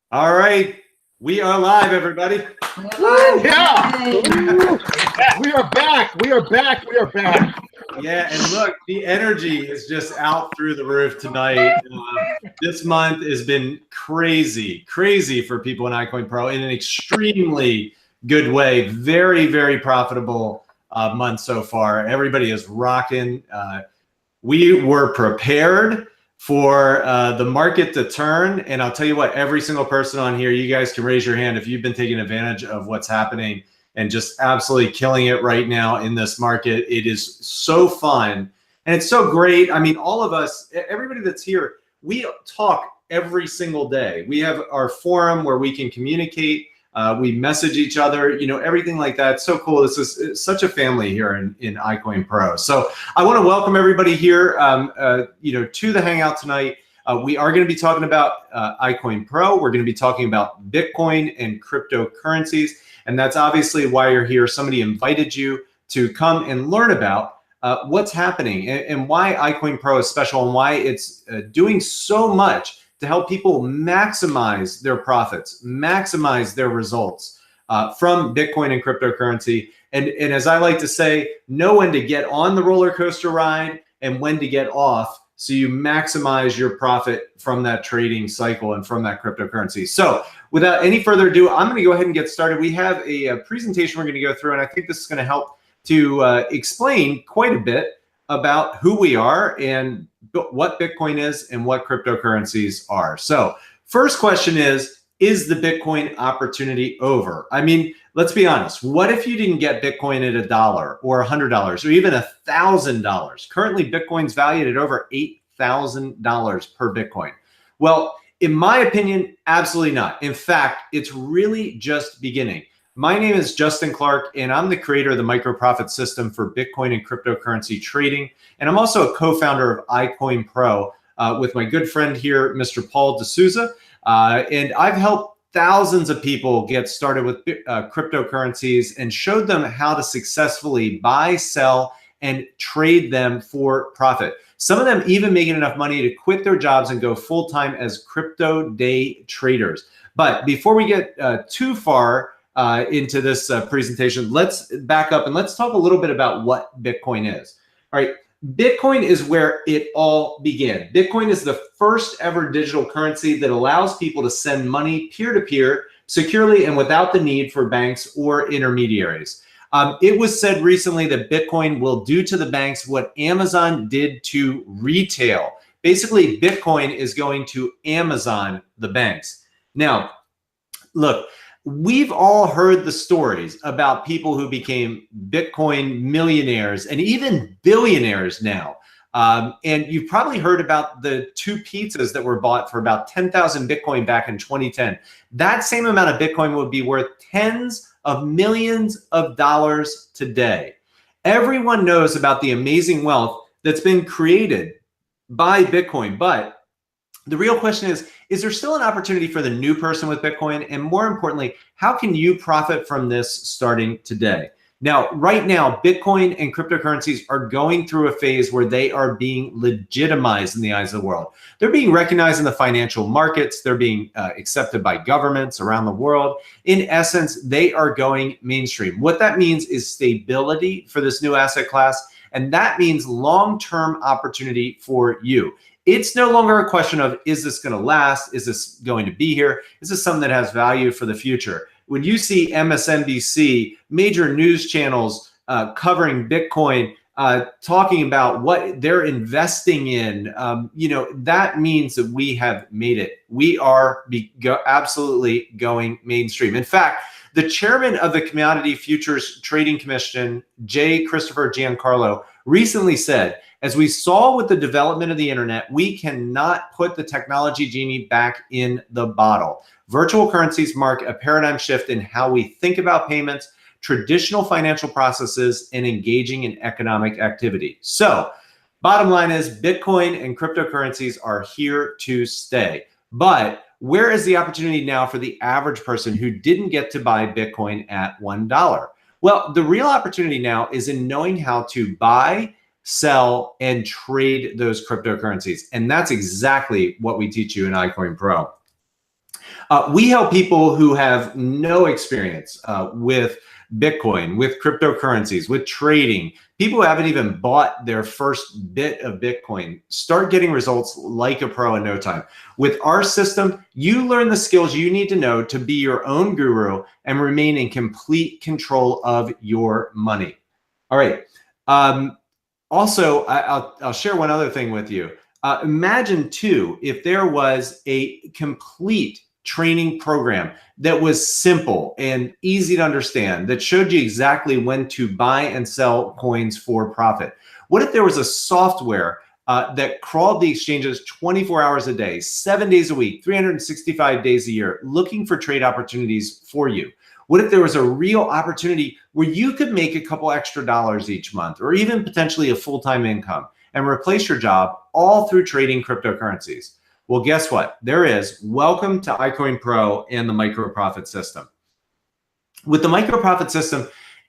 All right, we are live, everybody. Yeah, we are back. We are back. We are back. Yeah, and look, the energy is just out through the roof tonight. This month has been crazy for people in iCoinPro in an extremely good way. Very, very profitable month so far. Everybody is rocking. We were prepared for the market to turn. And I'll tell you what, every single person on here, you guys can raise your hand if you've been taking advantage of what's happening and just absolutely killing it right now in this market. It is so fun and it's so great. I mean, all of us, everybody that's here, we talk every single day. We have our forum where we can communicate. We message each other, you know, everything like that. So cool. This is such a family here in iCoinPro. So I want to welcome everybody here, you know, to the Hangout tonight. We are going to be talking about iCoinPro. We're going to be talking about Bitcoin and cryptocurrencies. And that's obviously why you're here. Somebody invited you to come and learn about what's happening and why iCoinPro is special and why it's doing so much to help people maximize their profits, maximize their results from Bitcoin and cryptocurrency. And as I like to say, know when to get on the roller coaster ride and when to get off, so you maximize your profit from that trading cycle and from that cryptocurrency. So without any further ado, I'm gonna go ahead and get started. We have a presentation we're gonna go through, and I think this is gonna help to explain quite a bit about who we are and what Bitcoin is and what cryptocurrencies are. So first question is the Bitcoin opportunity over? I mean, let's be honest. What if you didn't get Bitcoin at $1 or $100 or even $1,000? Currently, Bitcoin's valued at over $8,000 per Bitcoin. Well, in my opinion, absolutely not. In fact, it's really just beginning. My name is Justin Clark, and I'm the creator of the micro profit system for Bitcoin and cryptocurrency trading. And I'm also a co-founder of iCoinPro with my good friend here, Mr. Paul D'Souza. And I've helped thousands of people get started with cryptocurrencies and showed them how to successfully buy, sell, and trade them for profit. Some of them even making enough money to quit their jobs and go full-time as crypto day traders. But before we get too far into this presentation, let's back up and let's talk a little bit about what Bitcoin is. All right, Bitcoin is where it all began. Bitcoin is the first ever digital currency that allows people to send money peer-to-peer securely and without the need for banks or intermediaries. It was said recently that Bitcoin will do to the banks what Amazon did to retail. Basically, Bitcoin is going to Amazon the banks. Now, look, we've all heard the stories about people who became Bitcoin millionaires and even billionaires now. And you've probably heard about the 2 pizzas that were bought for about 10,000 Bitcoin back in 2010. That same amount of Bitcoin would be worth tens of millions of dollars today. Everyone knows about the amazing wealth that's been created by Bitcoin, but the real question is there still an opportunity for the new person with Bitcoin? And more importantly, how can you profit from this starting today? Now, right now, Bitcoin and cryptocurrencies are going through a phase where they are being legitimized in the eyes of the world. They're being recognized in the financial markets. They're being accepted by governments around the world. In essence, they are going mainstream. What that means is stability for this new asset class, and that means long-term opportunity for you. It's no longer a question of, is this going to last? Is this going to be here? Is this something that has value for the future? When you see MSNBC, major news channels covering Bitcoin, talking about what they're investing in, you know, that means that we have made it. We are absolutely going mainstream. In fact, the chairman of the Commodity Futures Trading Commission, J. Christopher Giancarlo, recently said, as we saw with the development of the internet, we cannot put the technology genie back in the bottle. Virtual currencies mark a paradigm shift in how we think about payments, traditional financial processes, and engaging in economic activity. So, bottom line is Bitcoin and cryptocurrencies are here to stay. But where is the opportunity now for the average person who didn't get to buy Bitcoin at $1? Well, the real opportunity now is in knowing how to buy, sell, and trade those cryptocurrencies. And that's exactly what we teach you in iCoinPro. We help people who have no experience with Bitcoin, with cryptocurrencies, with trading. People who haven't even bought their first bit of Bitcoin start getting results like a pro in no time. With our system, you learn the skills you need to know to be your own guru and remain in complete control of your money. All right. Also, I'll share one other thing with you. Imagine too, if there was a complete training program that was simple and easy to understand, that showed you exactly when to buy and sell coins for profit. What if there was a software that crawled the exchanges 24 hours a day, 7 days a week, 365 days a year, looking for trade opportunities for you? What if there was a real opportunity where you could make a couple extra dollars each month, or even potentially a full-time income, and replace your job all through trading cryptocurrencies? Well, guess what? There is. Welcome to iCoinPro and the micro profit system. With the micro profit system,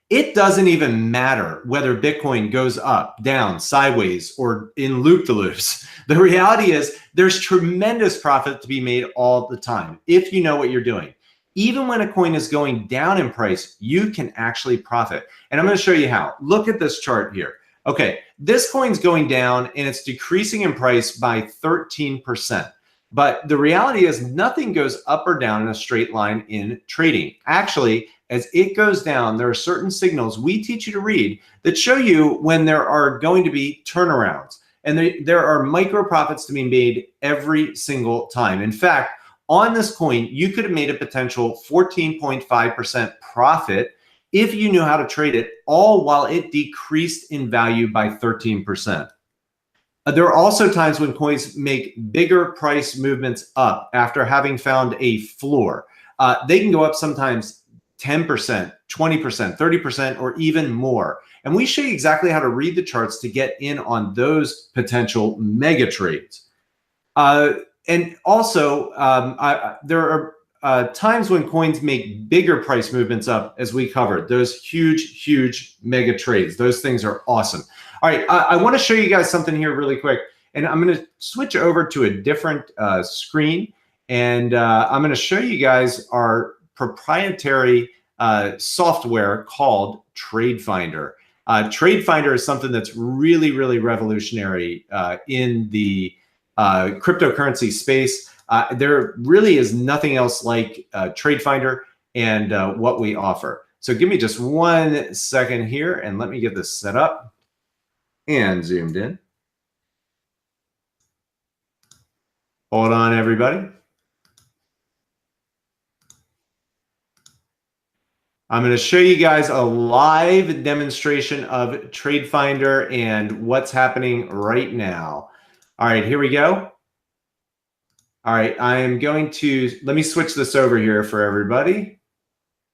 it doesn't even matter whether Bitcoin goes up, down, sideways, or in loop-de-loops. The reality is there's tremendous profit to be made all the time if you know what you're doing. Even when a coin is going down in price, you can actually profit. And I'm going to show you how. Look at this chart here. Okay, this coin's going down and it's decreasing in price by 13%. But the reality is nothing goes up or down in a straight line in trading. Actually, as it goes down, there are certain signals we teach you to read that show you when there are going to be turnarounds. And there are micro profits to be made every single time. In fact, on this coin, you could have made a potential 14.5% profit if you knew how to trade it, all while it decreased in value by 13%. There are also times when coins make bigger price movements up after having found a floor. They can go up sometimes 10%, 20%, 30%, or even more. And we show you exactly how to read the charts to get in on those potential mega trades. And also, there are times when coins make bigger price movements up, as we covered, those huge, huge mega trades. Those things are awesome. All right, I want to show you guys something here really quick. And I'm going to switch over to a different screen. And I'm going to show you guys our proprietary software called Trade Finder. Trade Finder is something that's really, really revolutionary in the cryptocurrency space. There really is nothing else like Trade Finder and what we offer. So give me just 1 second here and let me get this set up and zoomed in. Hold on, everybody. I'm going to show you guys a live demonstration of Trade Finder and what's happening right now. All right, here we go. All right, I am going to, let me switch this over here for everybody.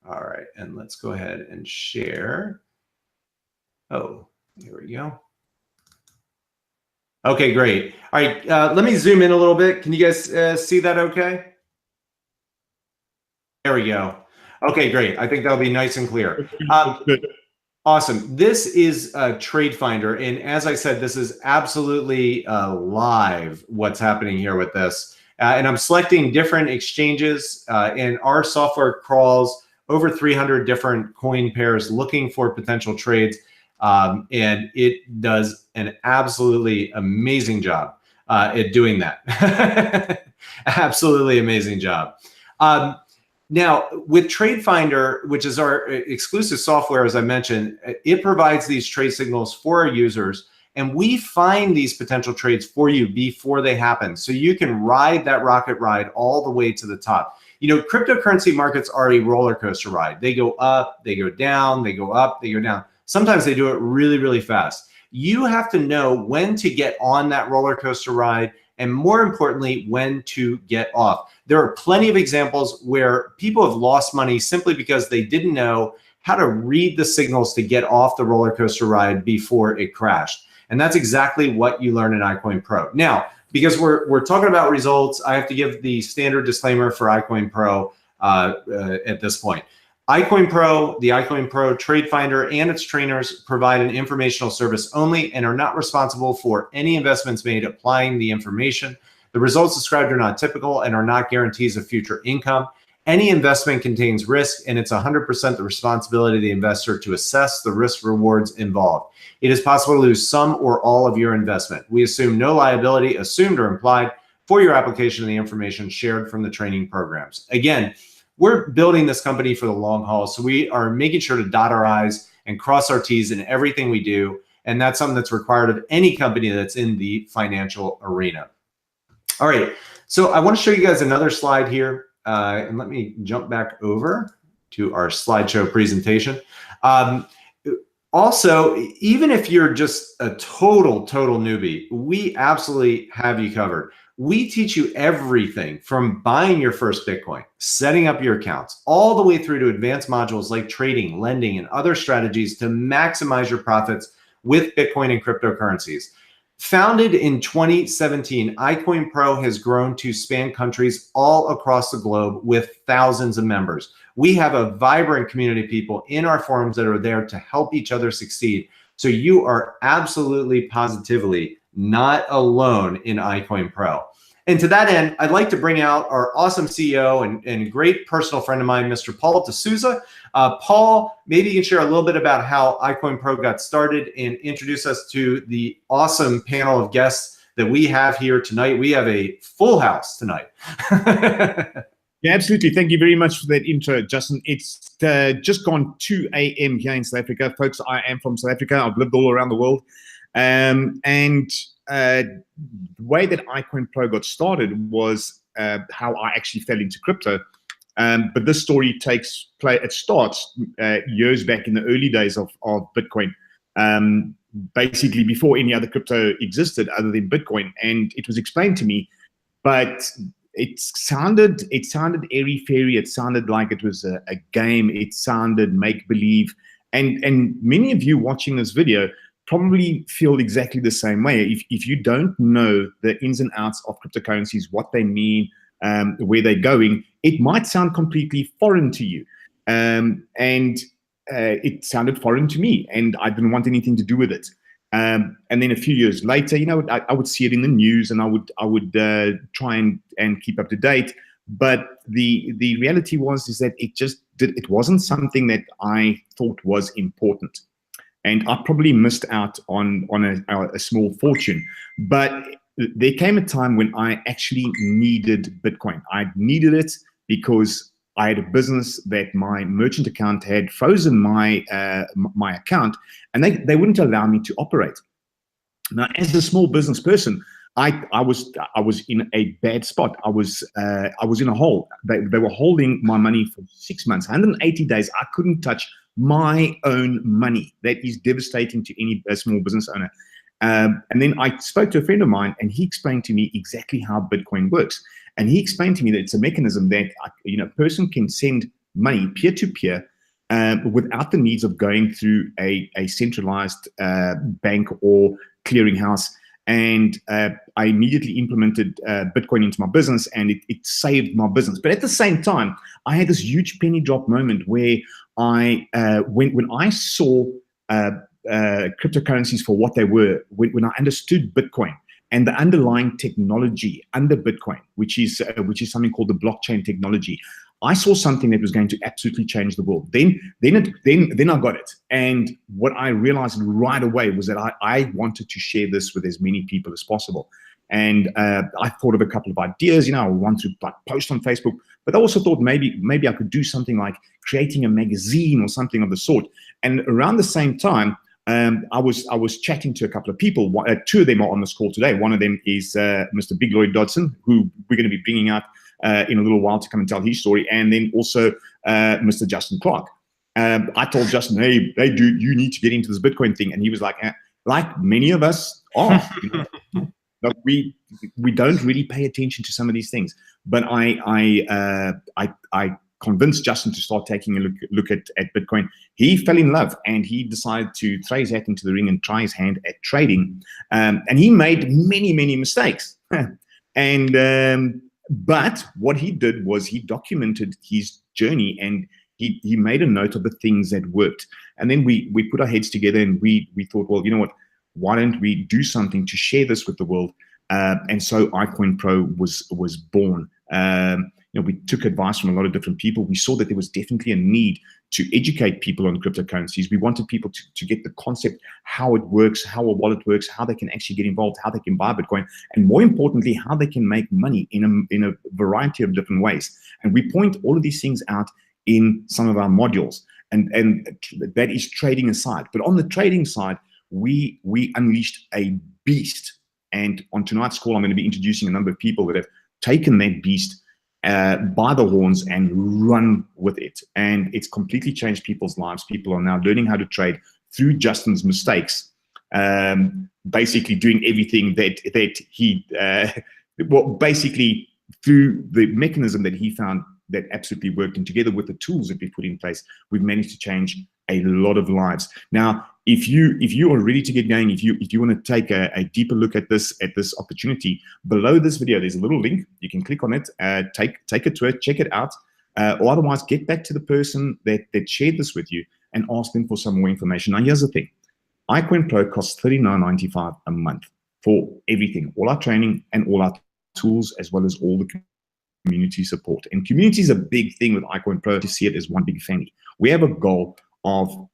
All right, and let's go ahead and share. Oh, here we go. Okay, great. All right, let me zoom in a little bit. Can you guys see that okay? There we go. Okay, great. I think that'll be nice and clear. Awesome. This is Trade Finder. And as I said, this is absolutely live what's happening here with this. And I'm selecting different exchanges and our software crawls over 300 different coin pairs looking for potential trades. And it does an absolutely amazing job at doing that. Absolutely amazing job. Now, with Trade Finder, which is our exclusive software, as I mentioned, it provides these trade signals for our users, and we find these potential trades for you before they happen. So you can ride that rocket ride all the way to the top. You know, cryptocurrency markets are a roller coaster ride. They go up, they go down, they go up, they go down. Sometimes they do it really, really fast. You have to know when to get on that roller coaster ride, and more importantly, when to get off. There are plenty of examples where people have lost money simply because they didn't know how to read the signals to get off the roller coaster ride before it crashed. And that's exactly what you learn in iCoinPro. Now, because we're talking about results, I have to give the standard disclaimer for iCoinPro at this point. iCoinPro, the iCoinPro Trade Finder, and its trainers provide an informational service only and are not responsible for any investments made applying the information. The results described are not typical and are not guarantees of future income. Any investment contains risk, and it's 100% the responsibility of the investor to assess the risk rewards involved. It is possible to lose some or all of your investment. We assume no liability, assumed or implied, for your application of the information shared from the training programs. Again, we're building this company for the long haul, so we are making sure to dot our I's and cross our T's in everything we do, and that's something that's required of any company that's in the financial arena. All right, so I want to show you guys another slide here. And let me jump back over to our slideshow presentation. Also, even if you're just a total newbie, we absolutely have you covered. We teach you everything from buying your first Bitcoin, setting up your accounts, all the way through to advanced modules like trading, lending, and other strategies to maximize your profits with Bitcoin and cryptocurrencies. Founded in 2017, iCoinPro has grown to span countries all across the globe with thousands of members. We have a vibrant community of people in our forums that are there to help each other succeed. So you are absolutely, positively not alone in iCoinPro. And to that end, I'd like to bring out our awesome CEO and great personal friend of mine, Mr. Paul D'Souza. Paul, maybe you can share a little bit about how iCoinPro got started and introduce us to the awesome panel of guests that we have here tonight. We have a full house tonight. Yeah, absolutely. Thank you very much for that intro, Justin. It's just gone 2 a.m. here in South Africa. Folks, I am from South Africa. I've lived all around the world. The way that iCoinPro got started was how I actually fell into crypto. But this story starts years back in the early days of Bitcoin, basically before any other crypto existed other than Bitcoin. And it was explained to me, but it sounded airy-fairy. It sounded like it was a game. It sounded make-believe. And many of you watching this video probably feel exactly the same way. If you don't know the ins and outs of cryptocurrencies, what they mean, where they're going, it might sound completely foreign to you. It sounded foreign to me, and I didn't want anything to do with it. And then a few years later, you know, I would see it in the news, and I would try and keep up to date. But the reality is that it wasn't something that I thought was important. And I probably missed out on a small fortune. But there came a time when I actually needed Bitcoin. I needed it because I had a business that my merchant account had frozen my account, and they wouldn't allow me to operate. Now, as a small business person, I was in a bad spot. I was in a hole. They were holding my money for 6 months, 180 days. I couldn't touch my own money. That is devastating to any small business owner. And then I spoke to a friend of mine, and he explained to me exactly how Bitcoin works. And he explained to me that it's a mechanism that a person can send money peer-to-peer without the needs of going through a centralized bank or clearinghouse. And I immediately implemented Bitcoin into my business, and it saved my business. But at the same time, I had this huge penny drop moment where when I saw cryptocurrencies for what they were, when I understood Bitcoin and the underlying technology under Bitcoin, which is something called the blockchain technology, I saw something that was going to absolutely change the world. Then I got it. And what I realized right away was that I wanted to share this with as many people as possible. And I thought of a couple of ideas. I want to post on Facebook, but I also thought maybe I could do something like creating a magazine or something of the sort. And around the same time, I was chatting to a couple of people. Two of them are on this call today. One of them is Mr. Big Lloyd Dodson, who we're going to be bringing out in a little while to come and tell his story, and then also Mr. Justin Clark. I told Justin, hey, dude, you need to get into this Bitcoin thing, and he was like many of us are. Like we don't really pay attention to some of these things. But I convinced Justin to start taking a look at Bitcoin. He fell in love, and he decided to throw his hat into the ring and try his hand at trading. And he made many mistakes. But what he did was he documented his journey, and he made a note of the things that worked. And then we put our heads together, and we thought, well, you know what? Why don't we do something to share this with the world? And so iCoinPro was born. We took advice from a lot of different people. We saw that there was definitely a need to educate people on cryptocurrencies. We wanted people to get the concept, how it works, how a wallet works, how they can actually get involved, how they can buy Bitcoin, and more importantly, how they can make money in a variety of different ways. And we point all of these things out in some of our modules. And that is trading aside. But on the trading side, we unleashed a beast. And on tonight's call, I'm going to be introducing a number of people that have taken that beast by the horns and run with it. And it's completely changed people's lives. People are now learning how to trade through Justin's mistakes, basically doing everything that he, well, basically through the mechanism that he found that absolutely worked, and together with the tools that we put in place, we've managed to change a lot of lives. Now, if you are ready to get going, if you want to take a deeper look at this opportunity, below this video there's a little link. You can click on it, take a tour, check it out, or otherwise get back to the person that shared this with you and ask them for some more information. Now, here's the thing: iCoinPro costs $39.95 a month for everything, all our training and all our tools, as well as all the community support. And community is a big thing with iCoinPro. To see it as one big family. We have a goal of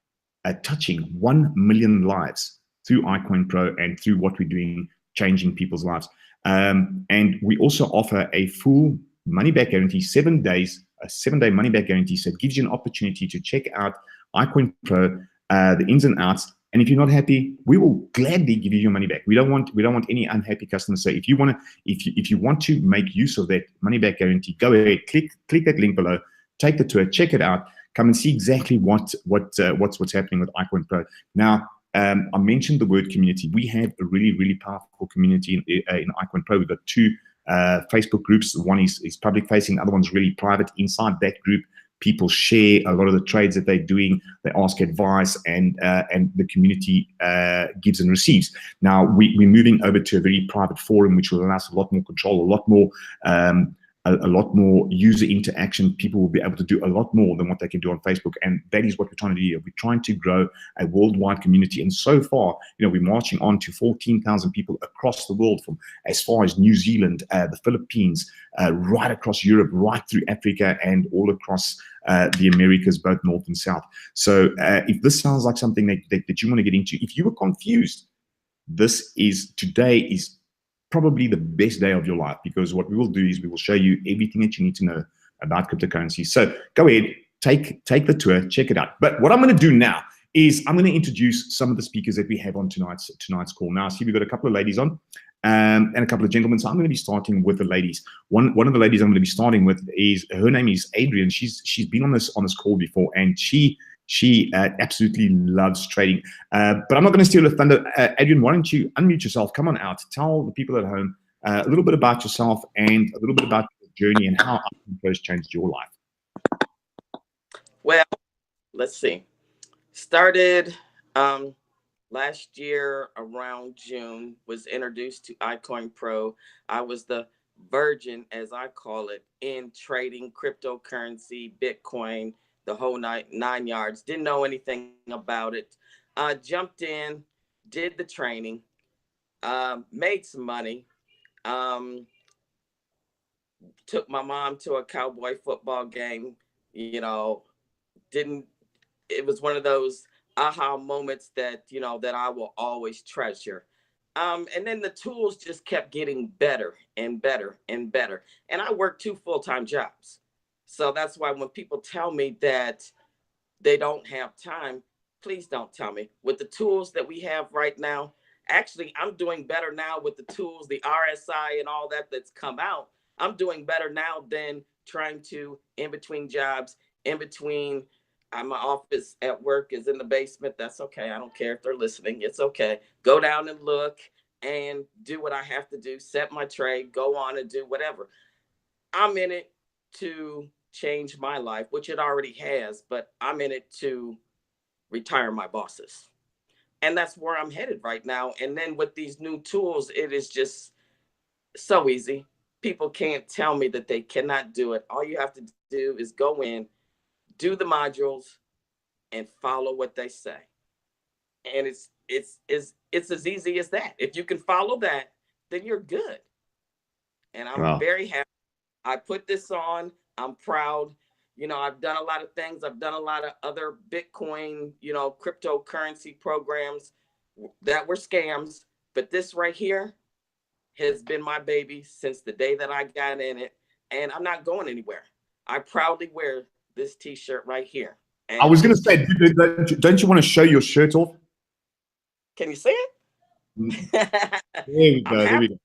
touching 1 million lives through iCoinPro and through what we're doing, changing people's lives. And we also offer a full money-back guarantee, 7 days, a 7-day money-back guarantee. So it gives you an opportunity to check out iCoinPro, the ins and outs. And if you're not happy, we will gladly give you your money back. We don't want any unhappy customers. So if you want to make use of that money back guarantee, go ahead, click that link below, take the tour, check it out, come and see exactly what's happening with iCoinPro. Now, I mentioned the word community. We have a really, really powerful community in iCoinPro. We've got 2 Facebook groups. One is public facing, the other one's really private. Inside that group, people share a lot of the trades that they're doing. They ask advice, and the community gives and receives. Now, we're moving over to a very private forum, which will allow us a lot more control, a lot more user interaction. People will be able to do a lot more than what they can do on Facebook, and that is what we're trying to do here. We're trying to grow a worldwide community, and so far, we're marching on to 14,000 people across the world, from as far as New Zealand, the Philippines, right across Europe, right through Africa, and all across the Americas, both North and South. So if this sounds like something that you want to get into, if you were confused, today is probably the best day of your life, because what we will do is we will show you everything that you need to know about cryptocurrency. So go ahead, take the tour, check it out. But what I'm going to do now is I'm going to introduce some of the speakers that we have on tonight's call. Now, see, we've got a couple of ladies on and a couple of gentlemen. So I'm going to be starting with the ladies. One of the ladies I'm going to be starting with her name is Adrian. She's been on this call before, and she absolutely loves trading. But I'm not going to steal the thunder. Adrian, why don't you unmute yourself? Come on out. Tell the people at home a little bit about yourself and a little bit about your journey and how iCoinPro has changed your life. Well, let's see. Started last year around June, was introduced to iCoinPro. I was the virgin, as I call it, in trading cryptocurrency, Bitcoin, the whole nine yards. Didn't know anything about it. Jumped in, did the training, made some money. Took my mom to a Cowboy football game. It was one of those aha moments that that I will always treasure. And then the tools just kept getting better and better and better. And I worked 2 full-time jobs. So that's why when people tell me that they don't have time, please don't tell me. With the tools that we have right now, actually, I'm doing better now with the tools, the RSI and all that's come out. I'm doing better now than trying to, in between jobs, my office at work is in the basement. That's okay. I don't care if they're listening. It's okay. Go down and look and do what I have to do, set my trade, go on and do whatever. I'm in it to change my life, which it already has, but I'm in it to retire my bosses. And that's where I'm headed right now. And then with these new tools, it is just so easy. People can't tell me that they cannot do it. All you have to do is go in, do the modules, and follow what they say. And it's as easy as that. If you can follow that, then you're good. And I'm Wow. very happy. I put this on. I'm proud. You know, I've done a lot of things. I've done a lot of other Bitcoin, you know, cryptocurrency programs that were scams. But this right here has been my baby since the day that I got in it. And I'm not going anywhere. I proudly wear this t-shirt right here. And I was going to say, don't you want to show your shirt off? Can you see it? There we go. There we go.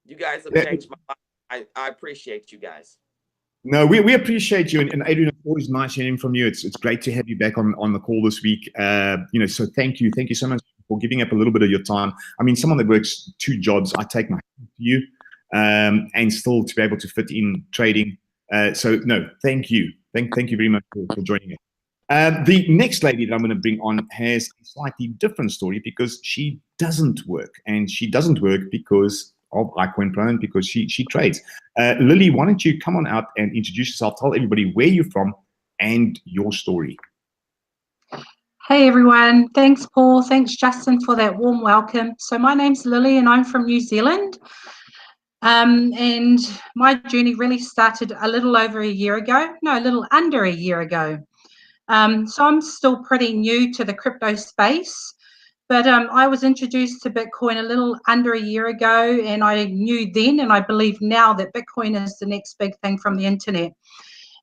You guys have changed my life. I appreciate you guys. No, we appreciate you, and Adrian, it's always nice hearing from you. It's great to have you back on the call this week. You know, so thank you so much for giving up a little bit of your time. I mean, someone that works 2 jobs, I take my hat to you, and still to be able to fit in trading. So no, thank you very much for joining us. The next lady that I'm going to bring on has a slightly different story because she doesn't work, and she doesn't work because of iCoinPro and because she trades. Lily, why don't you come on out and introduce yourself, tell everybody where you're from and your story. Hey everyone, thanks Paul, thanks Justin for that warm welcome. So my name's Lily and I'm from New Zealand. And my journey really started a little under a year ago. So I'm still pretty new to the crypto space. But I was introduced to Bitcoin a little under a year ago, and I knew then, and I believe now, that Bitcoin is the next big thing from the internet.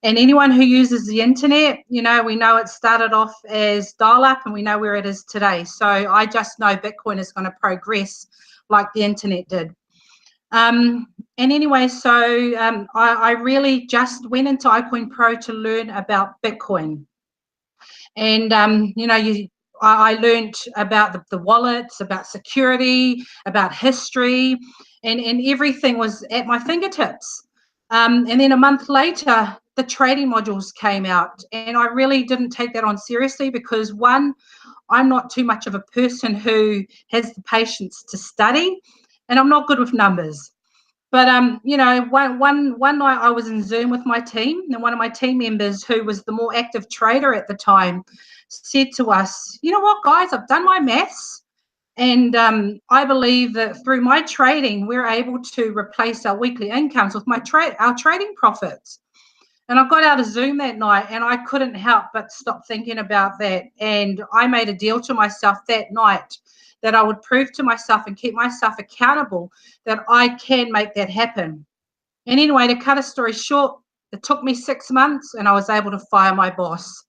And anyone who uses the internet, you know, we know it started off as dial-up, and we know where it is today. So I just know Bitcoin is going to progress like the internet did. And anyway, so I really just went into iCoinPro to learn about Bitcoin. And, you know, I learned about the wallets, about security, about history, and everything was at my fingertips. And then a month later, the trading modules came out, and I really didn't take that on seriously because, one, I'm not too much of a person who has the patience to study, and I'm not good with numbers. But you know, one night I was in Zoom with my team, and one of my team members, who was the more active trader at the time, said to us, "You know what, guys? I've done my maths, and I believe that through my trading, we're able to replace our weekly incomes with our trading profits." And I got out of Zoom that night, and I couldn't help but stop thinking about that. And I made a deal to myself that night that I would prove to myself and keep myself accountable that I can make that happen. And anyway, to cut a story short, it took me 6 months, and I was able to fire my boss.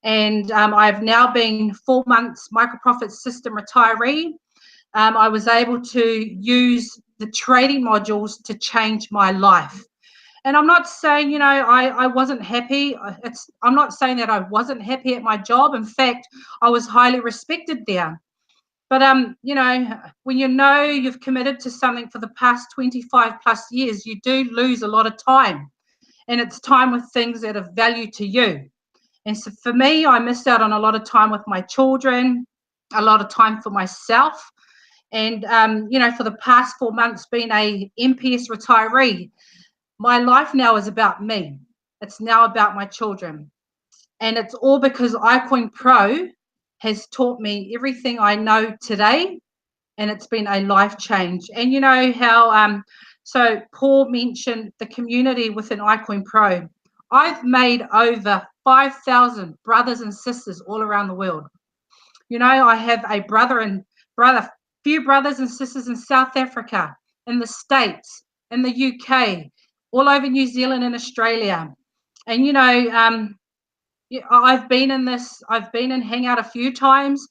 And I've now been 4 months micro-profit system retiree. I was able to use the trading modules to change my life. And I'm not saying, you know, I wasn't happy. I'm not saying that I wasn't happy at my job. In fact, I was highly respected there. But, you know, when you know you've committed to something for the past 25 plus years, you do lose a lot of time. And it's time with things that are value to you. And so for me, I missed out on a lot of time with my children, a lot of time for myself. And, you know, for the past 4 months being a MPS retiree, my life now is about me. It's now about my children. And it's all because iCoinPro has taught me everything I know today, and it's been a life change. And you know how, so Paul mentioned the community within iCoinPro. I've made over 5,000 brothers and sisters all around the world. You know, I have a few brothers and sisters in South Africa, in the States, in the UK, all over New Zealand and Australia. And, you know, I've been in Hangout a few times,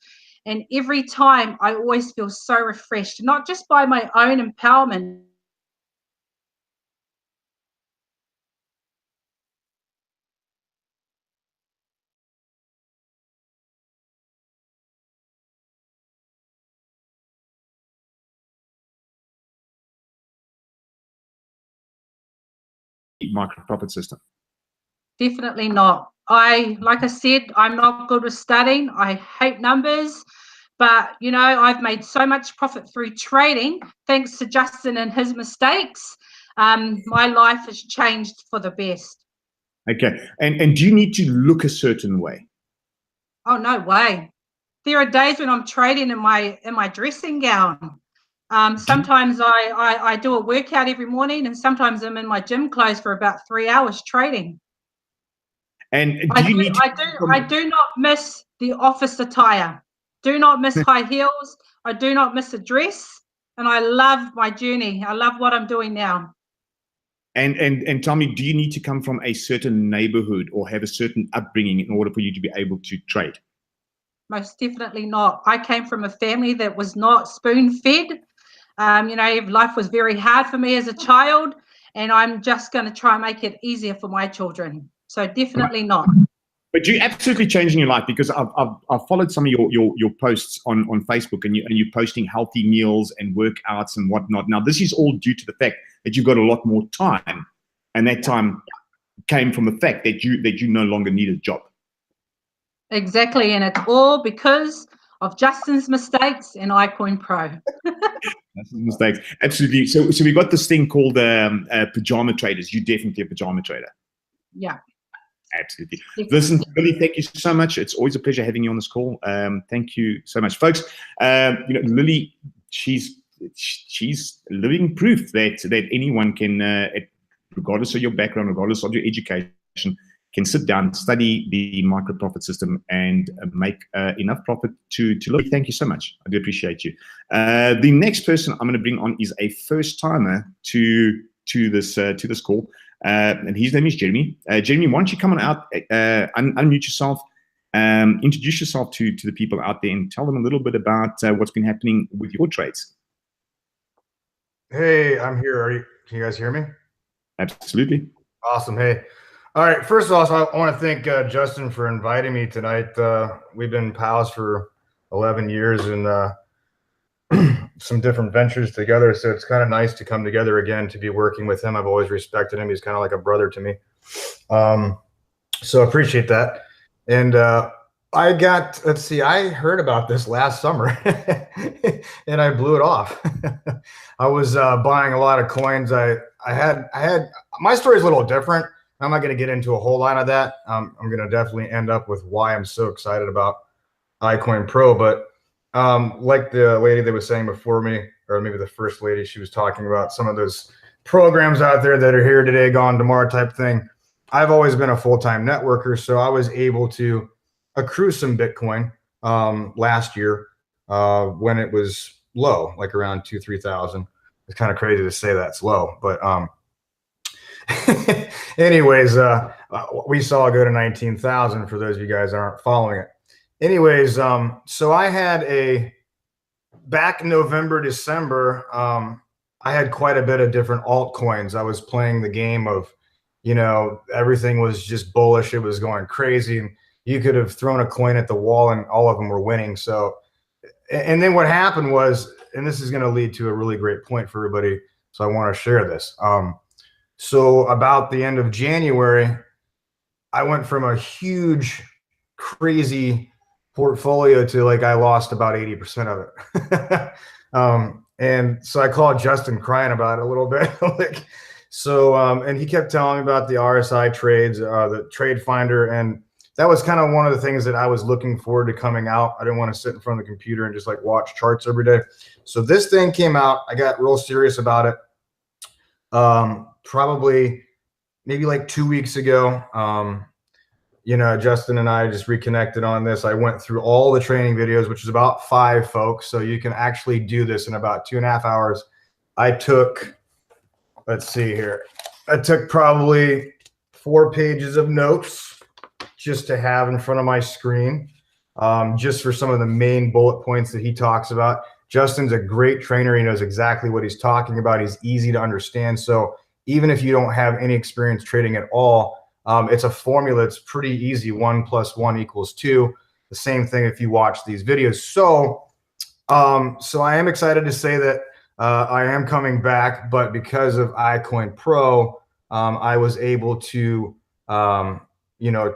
and every time I always feel so refreshed, not just by my own empowerment, Micro-profit system. definitely not. Like I said, I'm not good with studying. I hate numbers. But, you know, I've made so much profit through trading, thanks to Justin and his mistakes. My life has changed for the best. Okay. And do you need to look a certain way? Oh, no way. There are days when I'm trading in my dressing gown. Sometimes I do a workout every morning, and sometimes I'm in my gym clothes for about 3 hours trading. And I do not miss the office attire. Do not miss high heels. I do not miss a dress. And I love my journey. I love what I'm doing now. And tell me, do you need to come from a certain neighborhood or have a certain upbringing in order for you to be able to trade? Most definitely not. I came from a family that was not spoon-fed. Life was very hard for me as a child, and I'm just going to try and make it easier for my children. So definitely not. But you're absolutely changing your life, because I've followed some of your posts on Facebook, and you're posting healthy meals and workouts and whatnot. Now, this is all due to the fact that you've got a lot more time, and that time came from the fact that you no longer need a job. Exactly, and it's all because of Justin's mistakes and iCoinPro. That's his mistakes, absolutely. So we got this thing called pajama traders. You're definitely a pajama trader. Yeah. Absolutely. Listen, Lily, thank you so much. It's always a pleasure having you on this call. Thank you so much, folks. Lily, she's living proof that anyone can, regardless of your background, regardless of your education, can sit down, study the micro profit system, and make enough profit to live. Thank you so much. I do appreciate you. The next person I'm going to bring on is a first timer to this call. And his name is Jeremy. Jeremy, why don't you come on out, unmute yourself, introduce yourself to the people out there, and tell them a little bit about what's been happening with your trades. Hey, I'm here. Can you guys hear me? Absolutely. Awesome. Hey. All right. First of all, I want to thank Justin for inviting me tonight. We've been pals for 11 years and some different ventures together. So it's kind of nice to come together again, to be working with him. I've always respected him. He's kind of like a brother to me. So I appreciate that. And I heard about this last summer and I blew it off. I was buying a lot of coins. I had my story is a little different. I'm not going to get into a whole lot of that. I'm going to definitely end up with why I'm so excited about iCoinPro, but like the lady that was saying before me, or maybe the first lady, she was talking about some of those programs out there that are here today, gone tomorrow type thing. I've always been a full-time networker, so I was able to accrue some Bitcoin last year when it was low, like around 2,000-3,000. It's kind of crazy to say that's low, but anyways, we saw it go to 19,000 for those of you guys that aren't following it. Anyways, so I had back in November, December, I had quite a bit of different altcoins. I was playing the game of, everything was just bullish. It was going crazy. And you could have thrown a coin at the wall and all of them were winning. So, and then what happened was, and this is going to lead to a really great point for everybody, so I want to share this. So about the end of January, I went from a huge, crazy portfolio to I lost about 80% of it. And so I called Justin crying about it a little bit. And he kept telling me about the RSI trades, the trade finder. And that was kind of one of the things that I was looking forward to coming out. I didn't want to sit in front of the computer and just watch charts every day. So this thing came out. I got real serious about it. Probably maybe 2 weeks ago. Justin and I just reconnected on this. I went through all the training videos, which is about 5, folks. So you can actually do this in about 2.5 hours. I took, let's see here. I took probably 4 pages of notes just to have in front of my screen, just for some of the main bullet points that he talks about. Justin's a great trainer. He knows exactly what he's talking about. He's easy to understand. So even if you don't have any experience trading at all, it's a formula. It's pretty easy. 1 + 1 = 2. The same thing if you watch these videos. So, so I am excited to say that I am coming back, but because of iCoinPro, I was able to,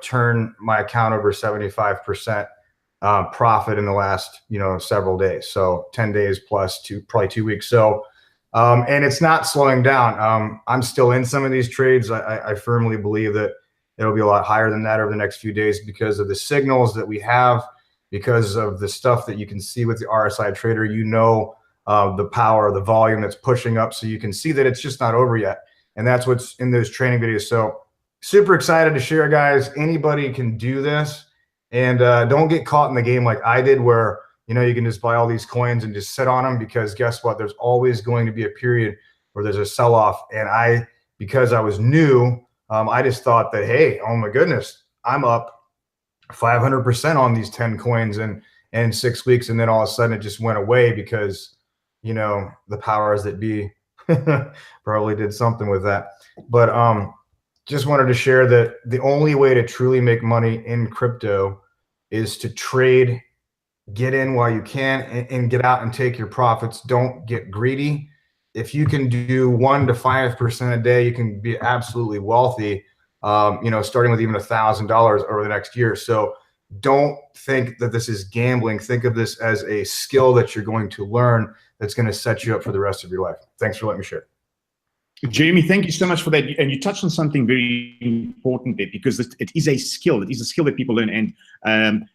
turn my account over 75% profit in the last, several days. So 10 days plus probably 2 weeks. So, and it's not slowing down. I'm still in some of these trades. I firmly believe that it'll be a lot higher than that over the next few days because of the signals that we have, because of the stuff that you can see with the RSI trader. the power, the volume that's pushing up, so you can see that it's just not over yet. And that's what's in those training videos. So super excited to share, guys. Anybody can do this, and don't get caught in the game like I did, where you can just buy all these coins and just sit on them, because guess what? There's always going to be a period where there's a sell-off. And because I was new, I just thought that, hey, oh my goodness, I'm up 500% on these 10 coins in 6 weeks, and then all of a sudden it just went away because the powers that be probably did something with that. But just wanted to share that the only way to truly make money in crypto is to trade, get in while you can, and get out and take your profits. Don't get greedy. If you can do 1 to 5% a day, you can be absolutely wealthy, starting with even $1,000 over the next year. So don't think that this is gambling. Think of this as a skill that you're going to learn that's going to set you up for the rest of your life. Thanks for letting me share. Jeremy, thank you so much for that. And you touched on something very important there, because it is a skill. It is a skill that people learn. And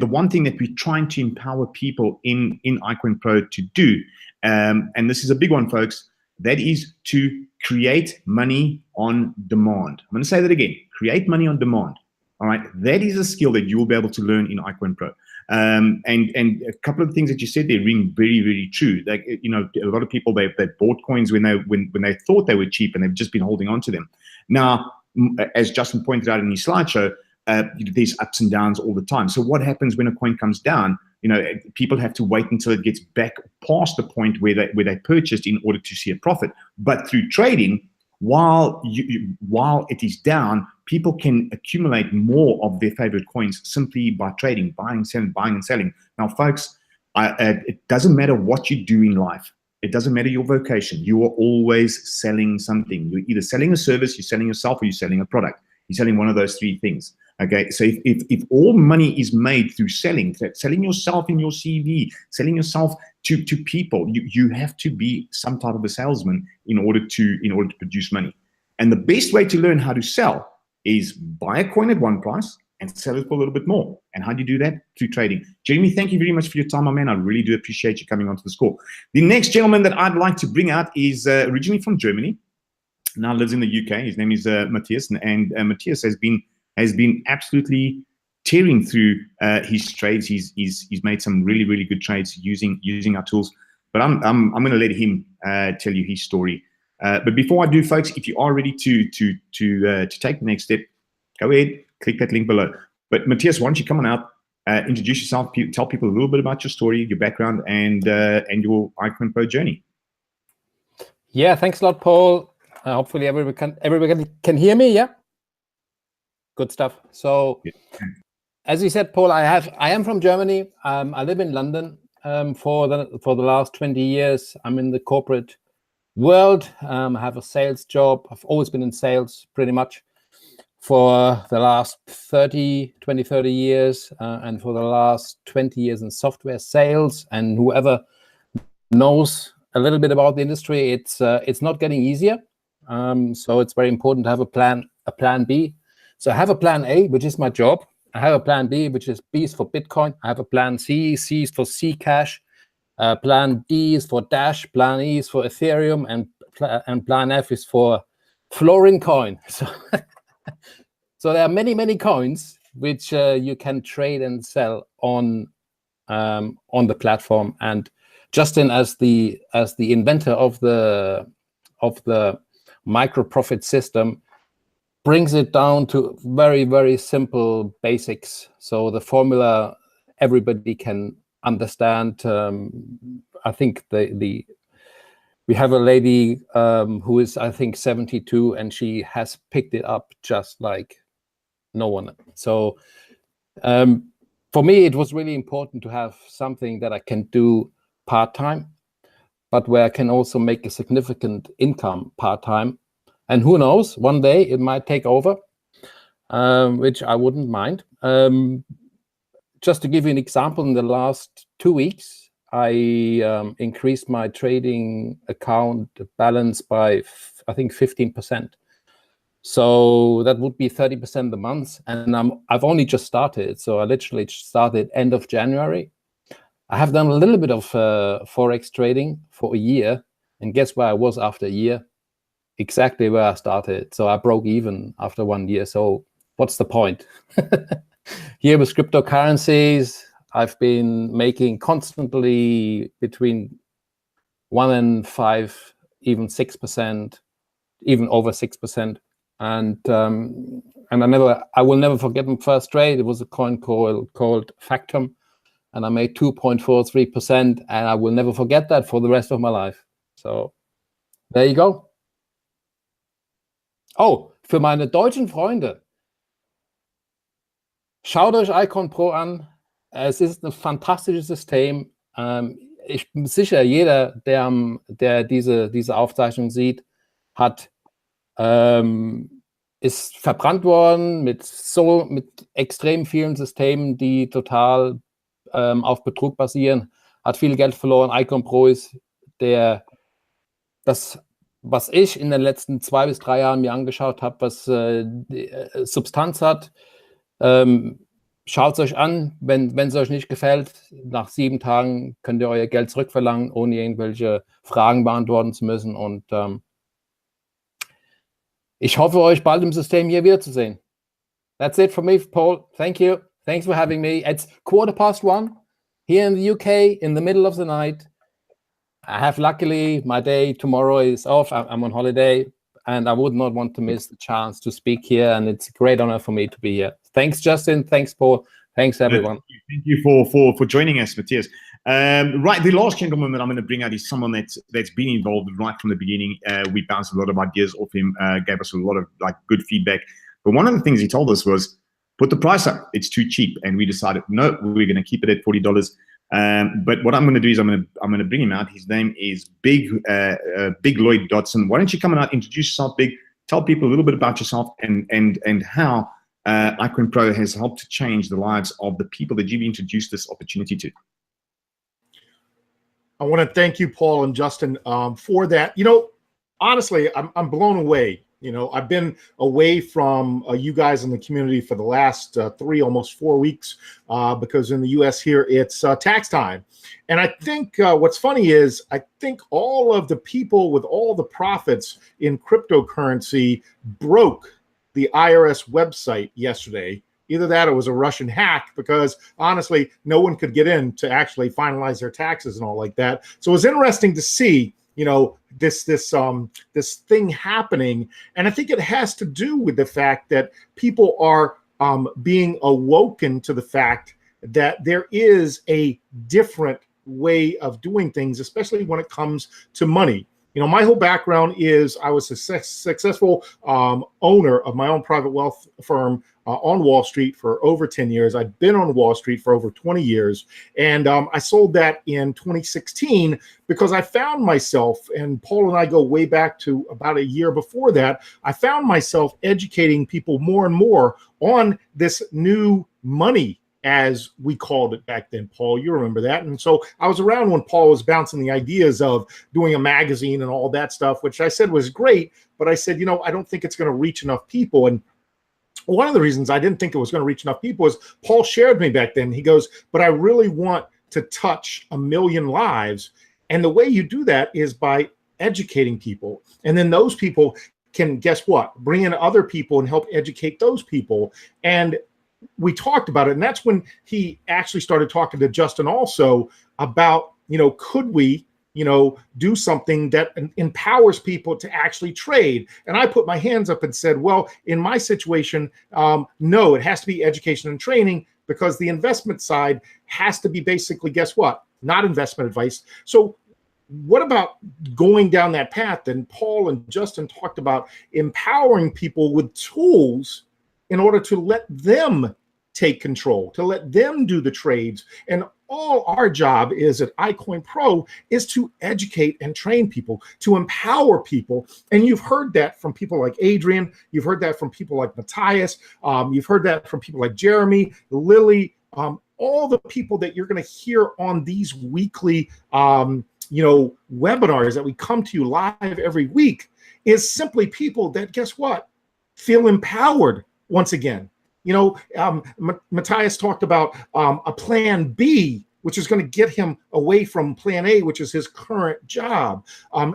the one thing that we're trying to empower people in iCoinPro to do, and this is a big one, folks, that is to create money on demand. I'm going to say that again, create money on demand. All right, that is a skill that you will be able to learn in iCoinPro. And a couple of things that you said there ring very, very true. Like, a lot of people, they bought coins when they thought they were cheap, and they've just been holding on to them. Now, as Justin pointed out in his slideshow, there's ups and downs all the time. So what happens when a coin comes down? People have to wait until it gets back past the point where they purchased in order to see a profit. But through trading, while it is down, people can accumulate more of their favorite coins simply by trading, buying and selling. Now, folks, it doesn't matter what you do in life. It doesn't matter your vocation. You are always selling something. You're either selling a service, you're selling yourself, or you're selling a product. You're selling one of those three things. Okay, so if all money is made through selling yourself in your CV, selling yourself to people, you have to be some type of a salesman in order to produce money. And the best way to learn how to sell is buy a coin at one price and sell it for a little bit more. And how do you do that? Through trading. Jeremy, thank you very much for your time, my man. I really do appreciate you coming onto the call. The next gentleman that I'd like to bring out is originally from Germany, now lives in the UK. His name is Matthias, and Matthias has been absolutely tearing through his trades. He's made some really, really good trades using our tools. But I'm going to let him tell you his story. But before I do, folks, if you are ready to take the next step, go ahead, click that link below. But Matthias, why don't you come on out, introduce yourself, tell people a little bit about your story, your background, and your iCoinPro journey. Yeah, thanks a lot, Paul. Hopefully everybody can hear me. Yeah. Good stuff. So, as you said, Paul, I am from Germany. I live in London for the last 20 years. I'm in the corporate world. I have a sales job. I've always been in sales pretty much for the last 30 years, and for the last 20 years in software sales. And whoever knows a little bit about the industry, it's not getting easier. So it's very important to have a plan B. So I have a plan A, which is my job. I have a plan B, which is B is for Bitcoin. I have a plan C. C is for Zcash. Plan D is for Dash. Plan E is for Ethereum, and plan F is for Florin coin. So there are many coins which you can trade and sell on the platform. And Justin, as the inventor of the micro profit system, brings it down to very, very simple basics. So the formula everybody can understand. I think we have a lady who is, I think, 72, and she has picked it up just like no one. So for me, it was really important to have something that I can do part-time, but where I can also make a significant income part-time. And who knows, one day it might take over, which I wouldn't mind. Just to give you an example, in the last 2 weeks, I increased my trading account balance by, I think, 15%. So that would be 30% a month. And I've only just started. So I literally started end of January. I have done a little bit of Forex trading for a year. And guess where I was after a year? Exactly where I started. So I broke even after 1 year. So what's the point? Here with cryptocurrencies, I've been making constantly between 1 and 5, even 6%, even over 6%. And I will never forget my first trade. It was a coin called Factum, and I made 2.43%, and I will never forget that for the rest of my life. So there you go. Oh, für meine deutschen Freunde, schaut euch iCoinPro an. Es ist ein fantastisches System. Ich bin sicher, jeder, der diese Aufzeichnung sieht, ist verbrannt worden mit extrem vielen Systemen, die total auf Betrug basieren, hat viel Geld verloren. iCoinPro ist das, was ich in den letzten 2 bis 3 Jahren mir angeschaut habe, was Substanz hat. Schaut es euch an, wenn es euch nicht gefällt. Nach 7 Tagen könnt ihr euer Geld zurückverlangen, ohne irgendwelche Fragen beantworten zu müssen. Und ich hoffe, euch bald im System hier wiederzusehen. That's it for me, Paul. Thank you. Thanks for having me. It's 1:15 here in the UK, in the middle of the night. I have, luckily, my day tomorrow is off. I'm on holiday, and I would not want to miss the chance to speak here. And it's a great honor for me to be here. Thanks, Justin. Thanks, Paul. Thanks, everyone. Thank you for joining us, Matthias. Right, the last gentleman that I'm going to bring out is someone that's been involved right from the beginning. We bounced a lot of ideas off him, gave us a lot of good feedback. But one of the things he told us was, put the price up. It's too cheap. And we decided, no, we're going to keep it at $40. But what I'm going to do is I'm going to bring him out. His name is Big Lloyd Dodson. Why don't you come out, introduce yourself, Big, tell people a little bit about yourself and how iCoinPro has helped to change the lives of the people that you've introduced this opportunity to. I want to thank you, Paul and Justin, for that. You know, honestly, I'm blown away. You know, I've been away from you guys in the community for the last 3, almost 4 weeks, because in the U.S. here, it's tax time. And I think what's funny is I think all of the people with all the profits in cryptocurrency broke the IRS website yesterday. Either that or it was a Russian hack, because honestly, no one could get in to actually finalize their taxes and all like that. So it was interesting to see, you know, this thing happening. And I think it has to do with the fact that people are being awoken to the fact that there is a different way of doing things, especially when it comes to money. You know, my whole background is I was a successful owner of my own private wealth firm on Wall Street for over 10 years. I've been on Wall Street for over 20 years. And I sold that in 2016 because I found myself, and Paul and I go way back to about a year before that, I found myself educating people more and more on this new money, as we called it back then. Paul, you remember that. And so I was around when Paul was bouncing the ideas of doing a magazine and all that stuff, which I said was great. But I said, you know, I don't think it's going to reach enough people. And one of the reasons I didn't think it was going to reach enough people was Paul shared me back then. He goes, but I really want to touch 1 million lives. And the way you do that is by educating people. And then those people can, guess what, bring in other people and help educate those people. And we talked about it. And that's when he actually started talking to Justin also about, you know, could we, you know, do something that empowers people to actually trade? And I put my hands up and said, well, in my situation, no, it has to be education and training, because the investment side has to be basically, guess what, not investment advice. So what about going down that path? And Paul and Justin talked about empowering people with tools in order to let them take control, to let them do the trades. And all our job is at iCoinPro is to educate and train people, to empower people. And you've heard that from people like Adrian. You've heard that from people like Matthias. You've heard that from people like Jeremy, Lily, all the people that you're going to hear on these weekly, you know, webinars that we come to you live every week, is simply people that, guess what, feel empowered once again. You know, Matthias talked about a plan B which is going to get him away from plan A, which is his current job.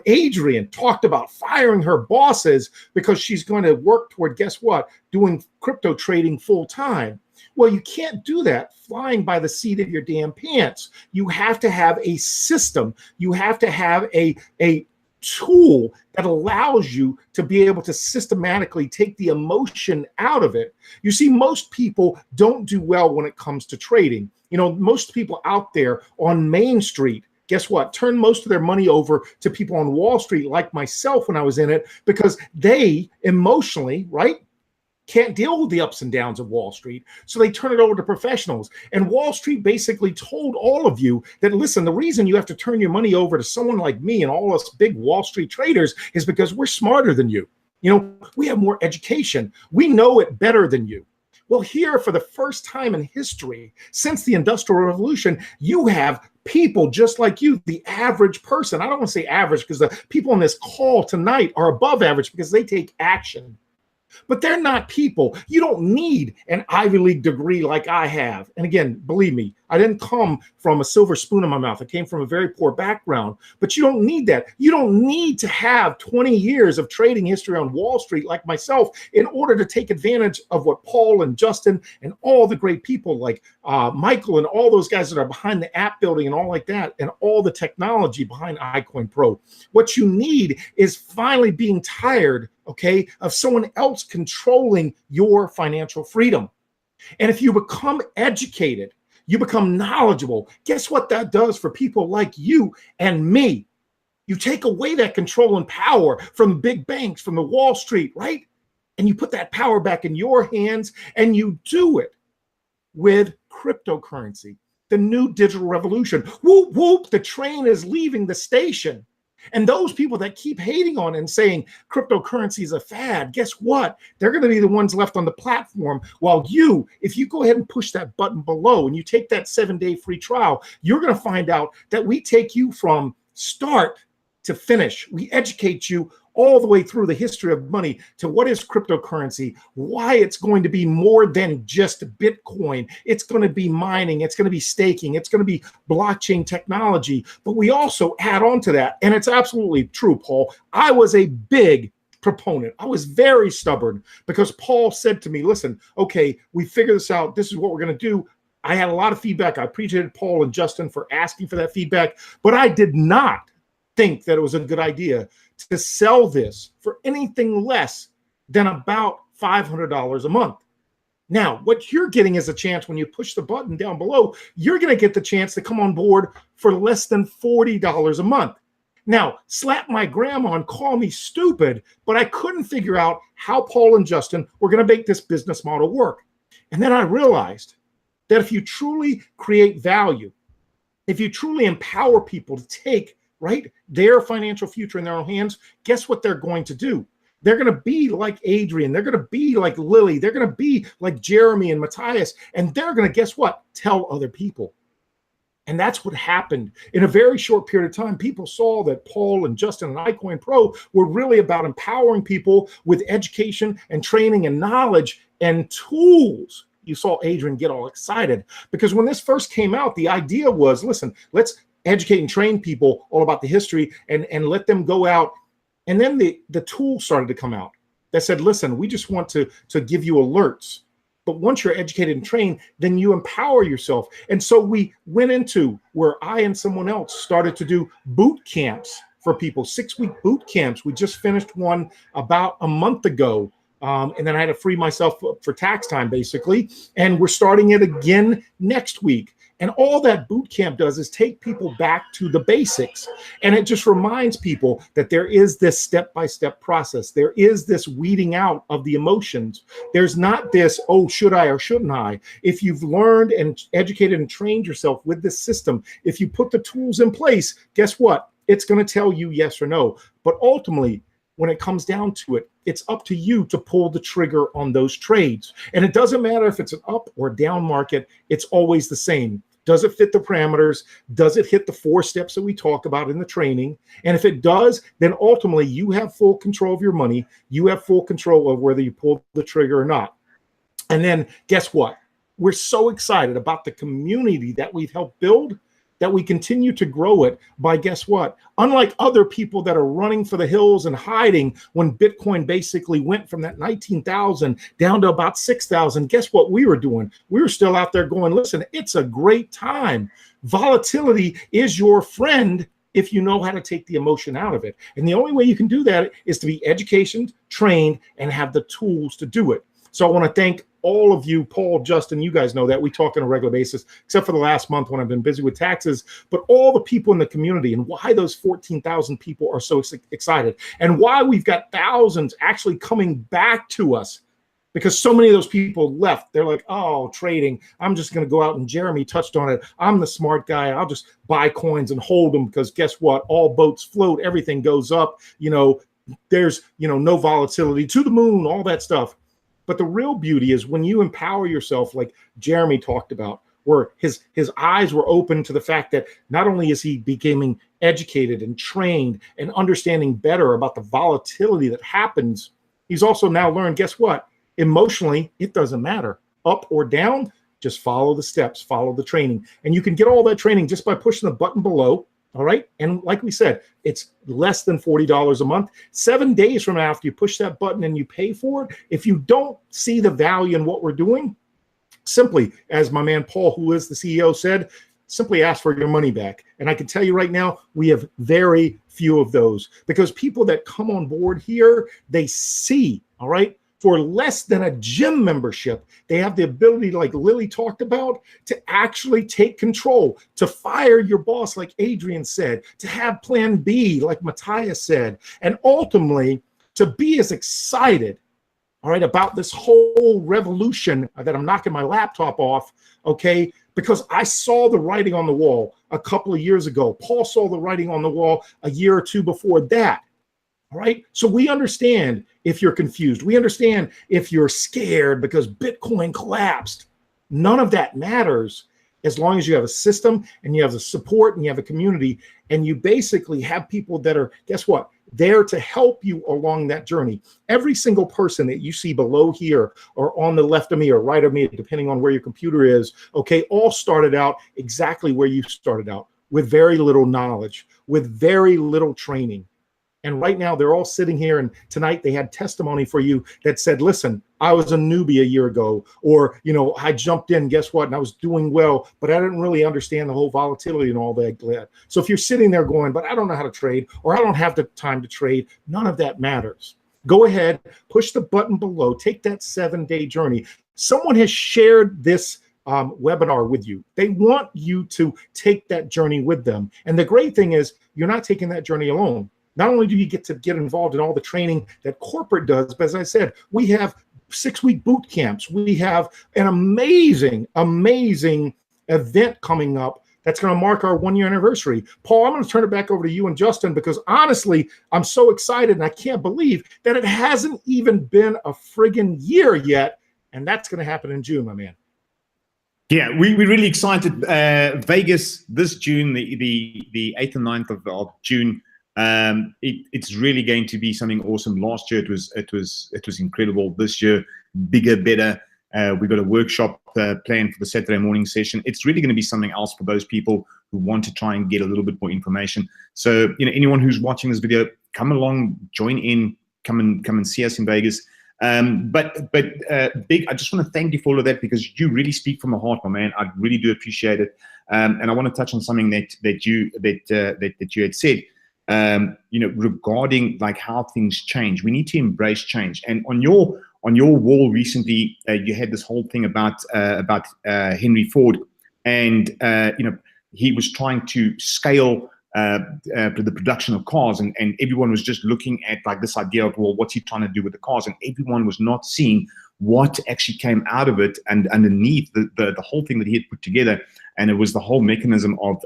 Adrian talked about firing her bosses because she's going to work toward, guess what, doing crypto trading full time. Well, you can't do that flying by the seat of your damn pants. You have to have a system. You have to have a tool that allows you to be able to systematically take the emotion out of it. You see, most people don't do well when it comes to trading. You know, most people out there on Main Street, guess what? Turn most of their money over to people on Wall Street, like myself when I was in it, because they emotionally, right, can't deal with the ups and downs of Wall Street. So they turn it over to professionals. And Wall Street basically told all of you that, listen, the reason you have to turn your money over to someone like me and all us big Wall Street traders is because we're smarter than you. You know, we have more education. We know it better than you. Well, here, for the first time in history, since the Industrial Revolution, you have people just like you, the average person. I don't want to say average because the people on this call tonight are above average because they take action. But they're not people. You don't need an Ivy League degree like I have. And again, believe me, I didn't come from a silver spoon in my mouth. I came from a very poor background. But you don't need that. You don't need to have 20 years of trading history on Wall Street like myself in order to take advantage of what Paul and Justin and all the great people like Michael and all those guys that are behind the app building and all like that, and all the technology behind iCoinPro. What you need is finally being tired, okay, of someone else controlling your financial freedom. And if you become educated, you become knowledgeable, guess what that does for people like you and me? You take away that control and power from big banks, from the Wall Street, right? And you put that power back in your hands, and you do it with cryptocurrency, the new digital revolution. Whoop, whoop, the train is leaving the station. And those people that keep hating on it and saying cryptocurrency is a fad, guess what? They're going to be the ones left on the platform. While you, if you go ahead and push that button below and you take that 7-day free trial, you're going to find out that we take you from start to finish. We educate you all the way through the history of money to what is cryptocurrency, why it's going to be more than just Bitcoin. It's going to be mining. It's going to be staking. It's going to be blockchain technology. But we also add on to that, and it's absolutely true, Paul. I was a big proponent. I was very stubborn because Paul said to me, listen, okay, we figured this out. This is what we're going to do. I had a lot of feedback. I appreciated Paul and Justin for asking for that feedback, but I did not think that it was a good idea to sell this for anything less than about $500 a month. Now, what you're getting is a chance when you push the button down below, you're going to get the chance to come on board for less than $40 a month. Now, slap my grandma and call me stupid, but I couldn't figure out how Paul and Justin were going to make this business model work. And then I realized that if you truly create value, if you truly empower people to take their financial future in their own hands, guess what they're going to do? They're going to be like Adrian. They're going to be like Lily. They're going to be like Jeremy and Matthias. And they're going to, guess what? Tell other people. And that's what happened. In a very short period of time, people saw that Paul and Justin and iCoinPro were really about empowering people with education and training and knowledge and tools. You saw Adrian get all excited because when this first came out, the idea was, listen, let's educate and train people all about the history and let them go out. And then the tool started to come out that said, listen, we just want to give you alerts. But once you're educated and trained, then you empower yourself. And so we went into where I and someone else started to do boot camps for people, 6-week boot camps. We just finished one about a month ago. And then I had to free myself for tax time, basically. And we're starting it again next week. And all that boot camp does is take people back to the basics. And it just reminds people that there is this step-by-step process. There is this weeding out of the emotions. There's not this, oh, should I or shouldn't I? If you've learned and educated and trained yourself with this system, if you put the tools in place, guess what? It's going to tell you yes or no. But ultimately, when it comes down to it, it's up to you to pull the trigger on those trades. And it doesn't matter if it's an up or down market, it's always the same. Does it fit the parameters? Does it hit the 4 steps that we talk about in the training? And if it does, then ultimately you have full control of your money. You have full control of whether you pull the trigger or not. And then guess what? we're so excited about the community that we've helped build, that we continue to grow it by, guess what? Unlike other people that are running for the hills and hiding when Bitcoin basically went from that 19,000 down to about 6,000, guess what we were doing? We were still out there going, listen, it's a great time. Volatility is your friend if you know how to take the emotion out of it. And the only way you can do that is to be educated, trained, and have the tools to do it. So I want to thank all of you, Paul, Justin, you guys know that we talk on a regular basis, except for the last month when I've been busy with taxes, but all the people in the community and why those 14,000 people are so excited and why we've got thousands actually coming back to us, because so many of those people left. They're like, oh, trading, I'm just going to go out, and Jeremy touched on it. I'm the smart guy. I'll just buy coins and hold them because guess what? All boats float. Everything goes up. There's, no volatility to the moon, all that stuff. But the real beauty is when you empower yourself, like Jeremy talked about, where his eyes were open to the fact that not only is he becoming educated and trained and understanding better about the volatility that happens, he's also now learned, guess what? Emotionally, it doesn't matter. Up or down, just follow the steps, follow the training. And you can get all that training just by pushing the button below. All right. And like we said, it's less than $40 a month. 7 days from now, after you push that button and you pay for it, if you don't see the value in what we're doing, simply, as my man Paul, who is the CEO, said, simply ask for your money back. And I can tell you right now, we have very few of those, because people that come on board here, they see, all right, for less than a gym membership, they have the ability, like Lily talked about, to actually take control, to fire your boss, like Adrian said, to have plan B, like Matthias said, and ultimately to be as excited, all right, about this whole revolution that I'm knocking my laptop off, okay, because I saw the writing on the wall a couple of years ago. Paul saw the writing on the wall a year or two before that. All right. So we understand if you're confused. We understand if you're scared because Bitcoin collapsed. None of that matters as long as you have a system and you have the support and you have a community and you basically have people that are, guess what, there to help you along that journey. Every single person that you see below here or on the left of me or right of me, depending on where your computer is, okay, all started out exactly where you started out, with very little knowledge, with very little training. And right now they're all sitting here, and tonight they had testimony for you that said, listen, I was a newbie a year ago, or, I jumped in, guess what? And I was doing well, but I didn't really understand the whole volatility and all that. So if you're sitting there going, but I don't know how to trade, or I don't have the time to trade, none of that matters. Go ahead, push the button below, take that 7-day journey. Someone has shared this webinar with you. They want you to take that journey with them. And the great thing is you're not taking that journey alone. Not only do you get to get involved in all the training that corporate does, but as I said, we have 6-week boot camps. We have an amazing, amazing event coming up that's going to mark our 1-year anniversary. Paul, I'm going to turn it back over to you and Justin, because honestly, I'm so excited and I can't believe that it hasn't even been a friggin' year yet. And that's going to happen in June, my man. Yeah, we're really excited. Vegas this June, the 8th and 9th of June. It's really going to be something awesome. Last year it was incredible. This year, bigger, better. We've got a workshop planned for the Saturday morning session. It's really going to be something else for those people who want to try and get a little bit more information. So anyone who's watching this video, come along, join in, come and see us in Vegas. But Big, I just want to thank you for all of that, because you really speak from the heart, my man. I really do appreciate it. And I want to touch on something that you had said. Regarding like how things change, we need to embrace change. And on your wall recently, you had this whole thing about Henry Ford, and he was trying to scale the production of cars, and everyone was just looking at like this idea of, well, what's he trying to do with the cars, and everyone was not seeing what actually came out of it and underneath the whole thing that he had put together. And it was the whole mechanism of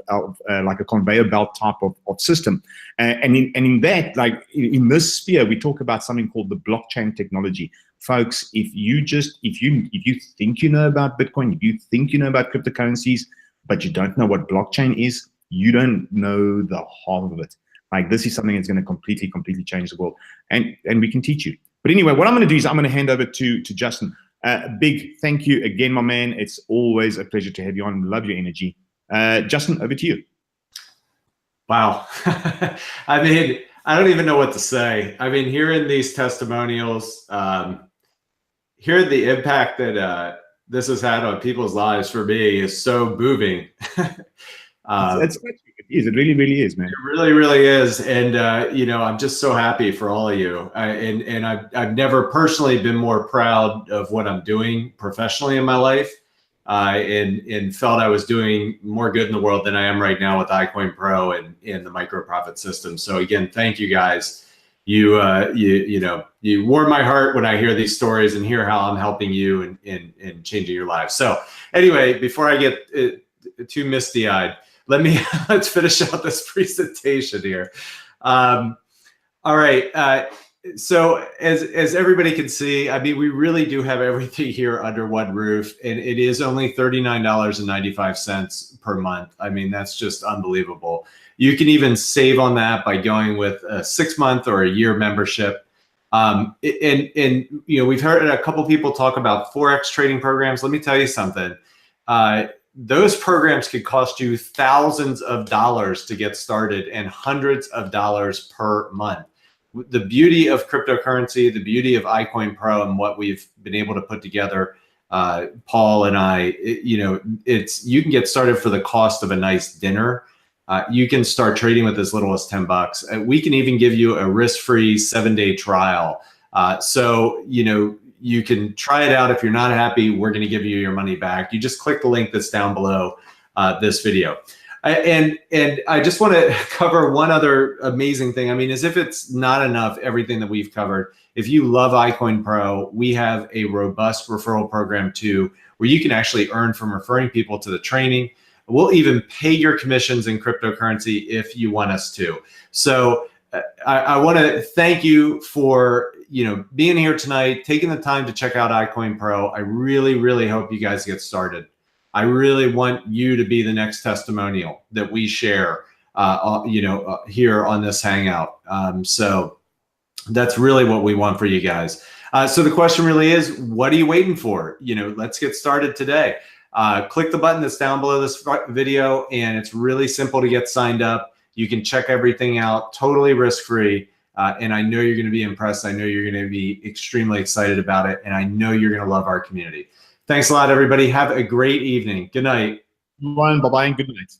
like a conveyor belt type of system. And in that, like in this sphere, we talk about something called the blockchain technology. Folks, if you think you know about Bitcoin, if you think you know about cryptocurrencies, but you don't know what blockchain is, you don't know the half of it. Like, this is something that's going to completely change the world. And we can teach you. But anyway, what I'm going to do is I'm going to hand over to Justin. Big thank you again, my man. It's always a pleasure to have you on. Love your energy. Justin, over to you. Wow. I mean, I don't even know what to say. I mean, hearing these testimonials, hearing the impact that this has had on people's lives for me is so moving. It really, really is, man. It really, really is. And, you know, I'm just so happy for all of you. And I've never personally been more proud of what I'm doing professionally in my life. And felt I was doing more good in the world than I am right now with iCoinPro and the micro profit system. So again, thank you guys. You warm my heart when I hear these stories and hear how I'm helping you and changing your lives. So anyway, before I get too misty-eyed, let's finish out this presentation here. All right. So as everybody can see, I mean, we really do have everything here under one roof, and it is only $39.95 per month. I mean, that's just unbelievable. You can even save on that by going with a 6-month or a year membership. And you know, we've heard a couple people talk about Forex trading programs. Let me tell you something. Those programs could cost you thousands of dollars to get started and hundreds of dollars per month. The beauty of cryptocurrency, the beauty of iCoinPro and what we've been able to put together, Paul and I, you know, you can get started for the cost of a nice dinner. You can start trading with as little as $10. We can even give you a risk-free 7-day trial. So, you know, you can try it out. If you're not happy, we're going to give you your money back. You just click the link that's down below this video. And I just want to cover one other amazing thing. I mean, as if it's not enough, everything that we've covered. If you love iCoinPro, we have a robust referral program too, where you can actually earn from referring people to the training. We'll even pay your commissions in cryptocurrency if you want us to. So I want to thank you for, you know, being here tonight, taking the time to check out iCoinPro. I really, really hope you guys get started. I really want you to be the next testimonial that we share, here on this Hangout. So that's really what we want for you guys. So the question really is, what are you waiting for? You know, let's get started today. Click the button that's down below this video, and it's really simple to get signed up. You can check everything out, totally risk-free. And I know you're going to be impressed. I know you're going to be extremely excited about it. And I know you're going to love our community. Thanks a lot, everybody. Have a great evening. Good night. Bye-bye and good night.